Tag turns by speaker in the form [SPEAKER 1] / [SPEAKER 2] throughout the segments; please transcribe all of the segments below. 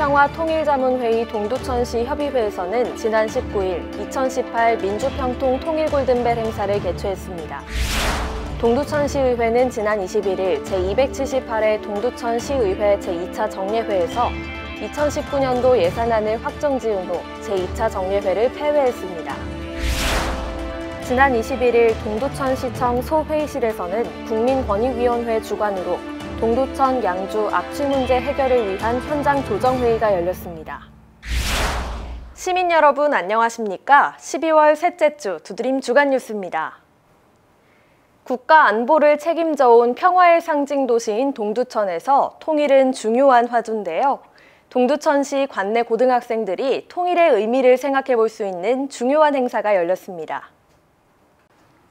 [SPEAKER 1] 민주평화통일자문회의 동두천시 협의회에서는 지난 19일 2018 민주평통 통일골든벨 행사를 개최했습니다. 동두천시의회는 지난 21일 제278회 동두천시의회 제2차 정례회에서 2019년도 예산안을 확정 지은 후 제2차 정례회를 폐회했습니다. 지난 21일 동두천시청 소회의실에서는 국민권익위원회 주관으로 동두천 양주 악취 문제 해결을 위한 현장 조정회의가 열렸습니다. 시민 여러분 안녕하십니까? 12월 셋째 주 두드림 주간 뉴스입니다. 국가 안보를 책임져온 평화의 상징 도시인 동두천에서 통일은 중요한 화두인데요. 동두천시 관내 고등학생들이 통일의 의미를 생각해 볼 수 있는 중요한 행사가 열렸습니다.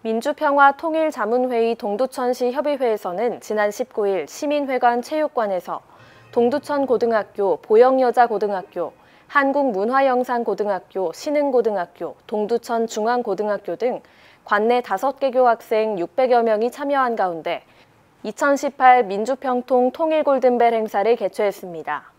[SPEAKER 1] 민주평화통일자문회의 동두천시 협의회에서는 지난 19일 시민회관 체육관에서 동두천고등학교, 보영여자고등학교, 한국문화영상고등학교, 신흥고등학교, 동두천중앙고등학교 등 관내 5개교 학생 600여 명이 참여한 가운데 2018 민주평통 통일골든벨 행사를 개최했습니다.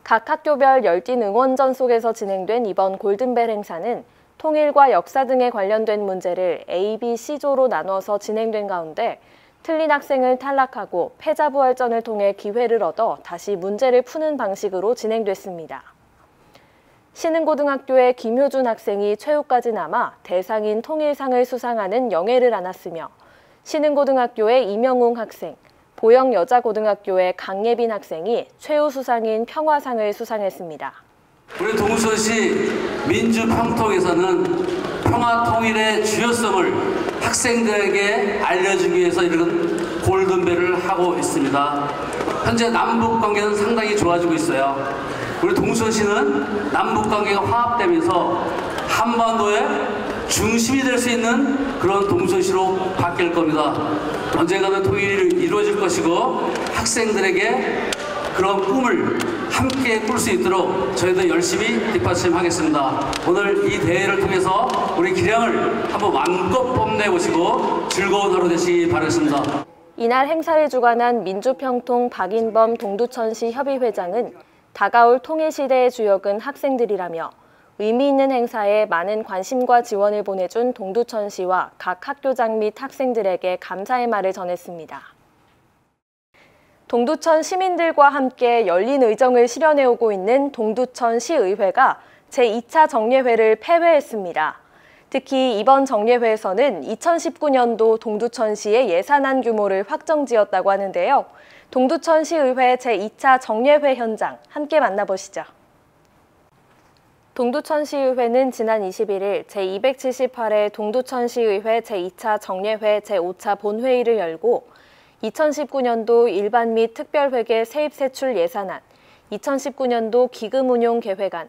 [SPEAKER 1] 각 학교별 열띤 응원전 속에서 진행된 이번 골든벨 행사는 통일과 역사 등에 관련된 문제를 A, B, C조로 나눠서 진행된 가운데 틀린 학생을 탈락하고 패자부활전을 통해 기회를 얻어 다시 문제를 푸는 방식으로 진행됐습니다. 신흥고등학교의 김효준 학생이 최후까지 남아 대상인 통일상을 수상하는 영예를 안았으며 신흥고등학교의 이명웅 학생, 보영여자고등학교의 강예빈 학생이 최우 수상인 평화상을 수상했습니다.
[SPEAKER 2] 우리 동두천시 민주평통에서는 평화통일의 중요성을 학생들에게 알려주기 위해서 이런 골든벨을 하고 있습니다. 현재 남북관계는 상당히 좋아지고 있어요. 우리 동두천시는 남북관계가 화합되면서 한반도의 중심이 될 수 있는 그런 동두천시로 바뀔 겁니다. 언젠가는 통일이 이루어질 것이고 학생들에게 그런 꿈을 함께 꿀 수 있도록 저희도 열심히 뒷받침하겠습니다. 오늘 이 대회를 통해서 우리 기량을 한번 마음껏 뽐내보시고 즐거운 하루 되시기 바라겠습니다.
[SPEAKER 1] 이날 행사를 주관한 민주평통 박인범 동두천시 협의회장은 다가올 통일시대의 주역은 학생들이라며 의미 있는 행사에 많은 관심과 지원을 보내준 동두천시와 각 학교장 및 학생들에게 감사의 말을 전했습니다. 동두천 시민들과 함께 열린 의정을 실현해오고 있는 동두천 시의회가 제2차 정례회를 폐회했습니다. 특히 이번 정례회에서는 2019년도 동두천시의 예산안 규모를 확정지었다고 하는데요. 동두천 시의회 제2차 정례회 현장 함께 만나보시죠. 동두천 시의회는 지난 21일 제278회 동두천 시의회 제2차 정례회 제5차 본회의를 열고 2019년도 일반 및 특별회계 세입세출 예산안, 2019년도 기금운용계획안,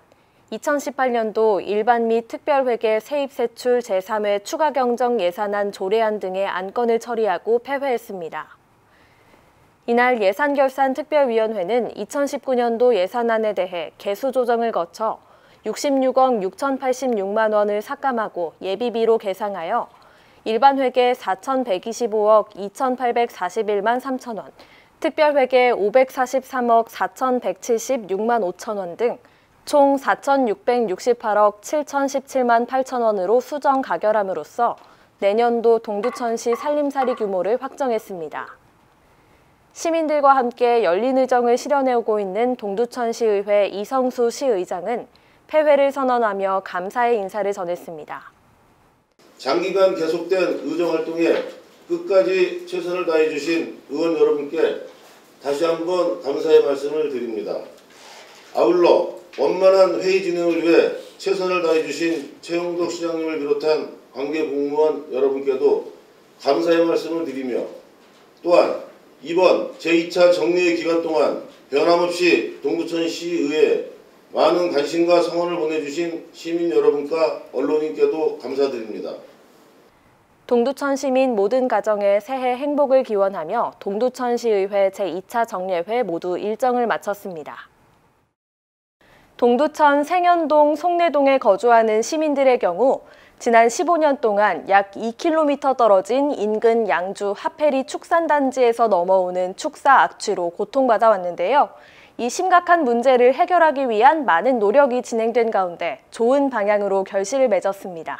[SPEAKER 1] 2018년도 일반 및 특별회계 세입세출 제3회 추가경정 예산안 조례안 등의 안건을 처리하고 폐회했습니다. 이날 예산결산특별위원회는 2019년도 예산안에 대해 개수조정을 거쳐 66억 6,086만 원을 삭감하고 예비비로 계상하여 일반회계 4,125억 2,841만 3천 원, 특별회계 543억 4,176만 5천 원 등 총 4,668억 7,017만 8천 원으로 수정 가결함으로써 내년도 동두천시 살림살이 규모를 확정했습니다. 시민들과 함께 열린 의정을 실현해오고 있는 동두천시의회 이성수 시의장은 폐회를 선언하며 감사의 인사를 전했습니다.
[SPEAKER 3] 장기간 계속된 의정활동에 끝까지 최선을 다해주신 의원 여러분께 다시 한번 감사의 말씀을 드립니다. 아울러 원만한 회의 진행을 위해 최선을 다해주신 최영덕 시장님을 비롯한 관계 공무원 여러분께도 감사의 말씀을 드리며 또한 이번 제2차 정례회 기간 동안 변함없이 동두천시의회에 많은 관심과 성원을 보내주신 시민 여러분과 언론인께도 감사드립니다.
[SPEAKER 1] 동두천 시민 모든 가정에 새해 행복을 기원하며 동두천시의회 제2차 정례회 모두 일정을 마쳤습니다. 동두천 생현동, 송내동에 거주하는 시민들의 경우 지난 15년 동안 약 2km 떨어진 인근 양주 하페리 축산단지에서 넘어오는 축사 악취로 고통받아 왔는데요. 이 심각한 문제를 해결하기 위한 많은 노력이 진행된 가운데 좋은 방향으로 결실을 맺었습니다.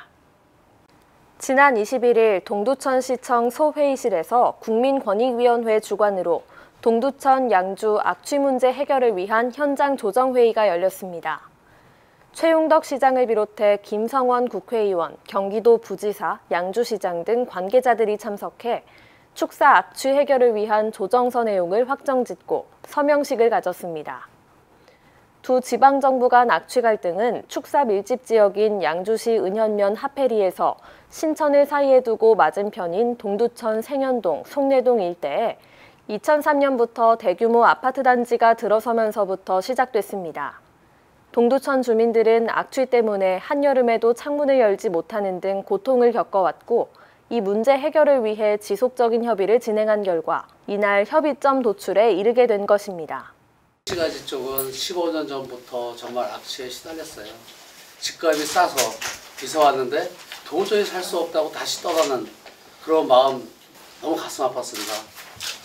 [SPEAKER 1] 지난 21일 동두천시청 소회의실에서 국민권익위원회 주관으로 동두천 양주 악취 문제 해결을 위한 현장 조정회의가 열렸습니다. 최용덕 시장을 비롯해 김성원 국회의원, 경기도 부지사, 양주시장 등 관계자들이 참석해 축사 악취 해결을 위한 조정서 내용을 확정짓고 서명식을 가졌습니다. 두 지방정부 간 악취 갈등은 축사 밀집 지역인 양주시 은현면 하페리에서 신천을 사이에 두고 맞은편인 동두천 생현동, 송내동 일대에 2003년부터 대규모 아파트 단지가 들어서면서부터 시작됐습니다. 동두천 주민들은 악취 때문에 한여름에도 창문을 열지 못하는 등 고통을 겪어왔고 이 문제 해결을 위해 지속적인 협의를 진행한 결과 이날 협의점 도출에 이르게 된 것입니다.
[SPEAKER 2] 시가지 쪽은 15년 전부터 정말 악취에 시달렸어요. 집값이 싸서 이사 왔는데 도저히 살 수 없다고 다시 떠나는 그런 마음 너무 가슴 아팠습니다.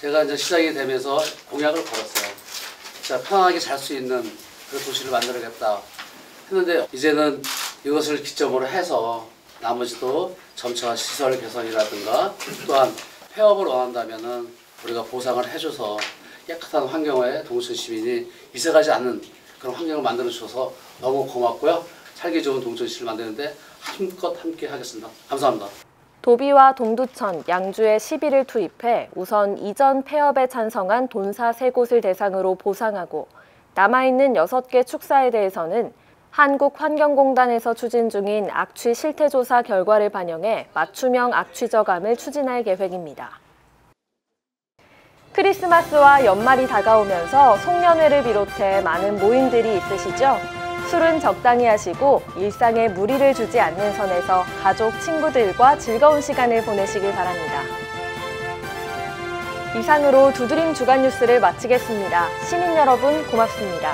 [SPEAKER 2] 제가 이제 시장이 되면서 공약을 걸었어요. 진짜 편안하게 잘 수 있는 그 도시를 만들어야겠다 했는데 이제는 이것을 기점으로 해서 나머지도 점차 시설 개선이라든가 또한 폐업을 원한다면은 우리가 보상을 해줘서 깨끗한 환경에 동두천 시민이 이사가지 않는 그런 환경을 만들어 주셔서 너무 고맙고요. 살기 좋은 동두천시를 만드는데 한껏 함께 하겠습니다. 감사합니다.
[SPEAKER 1] 도비와 동두천, 양주에 시비를 투입해 우선 이전 폐업에 찬성한 돈사 3곳을 대상으로 보상하고 남아있는 6개 축사에 대해서는 한국환경공단에서 추진 중인 악취 실태조사 결과를 반영해 맞춤형 악취 저감을 추진할 계획입니다. 크리스마스와 연말이 다가오면서 송년회를 비롯해 많은 모임들이 있으시죠? 술은 적당히 하시고 일상에 무리를 주지 않는 선에서 가족, 친구들과 즐거운 시간을 보내시길 바랍니다. 이상으로 두드림 주간 뉴스를 마치겠습니다. 시민 여러분 고맙습니다.